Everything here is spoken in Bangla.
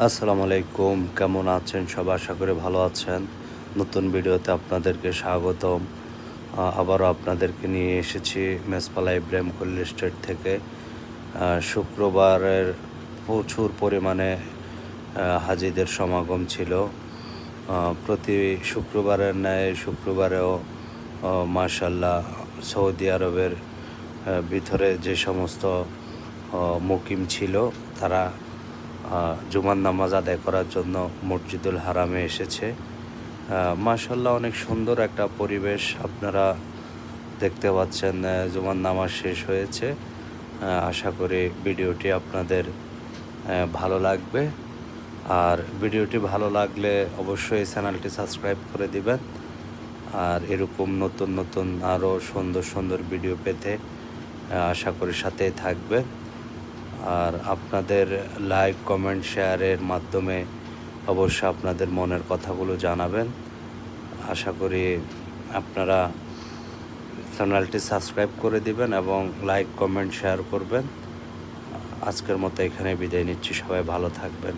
আসসালামু আলাইকুম, কেমন আছেন সবাই? আশা করি ভালো আছেন। নতুন ভিডিওতে আপনাদেরকে স্বাগতম। আবারও আপনাদেরকে নিয়ে এসেছি মেসপালা ইব্রাহিম খলিল এস্টেট থেকে। শুক্রবারের প্রচুর পরিমাণে হাজিদের সমাগম ছিল। প্রতি শুক্রবারের ন্যায় শুক্রবারেও মাশাআল্লাহ সৌদি আরবের ভিতরে যে সমস্ত মুকিম ছিল তারা জুমার নামাজ আদায় করার জন্য মসজিদুল হারামে এসেছে। মাশাআল্লাহ অনেক সুন্দর একটা পরিবেশ আপনারা দেখতে পাচ্ছেন। জুমার নামাজ শেষ হয়েছে। আশা করি ভিডিওটি আপনাদের ভালো লাগবে। আর ভিডিওটি ভালো লাগলে অবশ্যই চ্যানেলটি সাবস্ক্রাইব করে দিবেন। আর এরকম নতুন নতুন আরও সুন্দর সুন্দর ভিডিও পেতে আশা করি সাথেই থাকবেন। আর আপনাদের লাইক, কমেন্ট, শেয়ারের মাধ্যমে অবশ্যই আপনাদের মনের কথাগুলো জানাবেন। আশা করি আপনারা চ্যানেলটি সাবস্ক্রাইব করে দিবেন এবং লাইক, কমেন্ট, শেয়ার করবেন। আজকের মতো এখানে বিদায় নিচ্ছি। সবাই ভালো থাকবেন।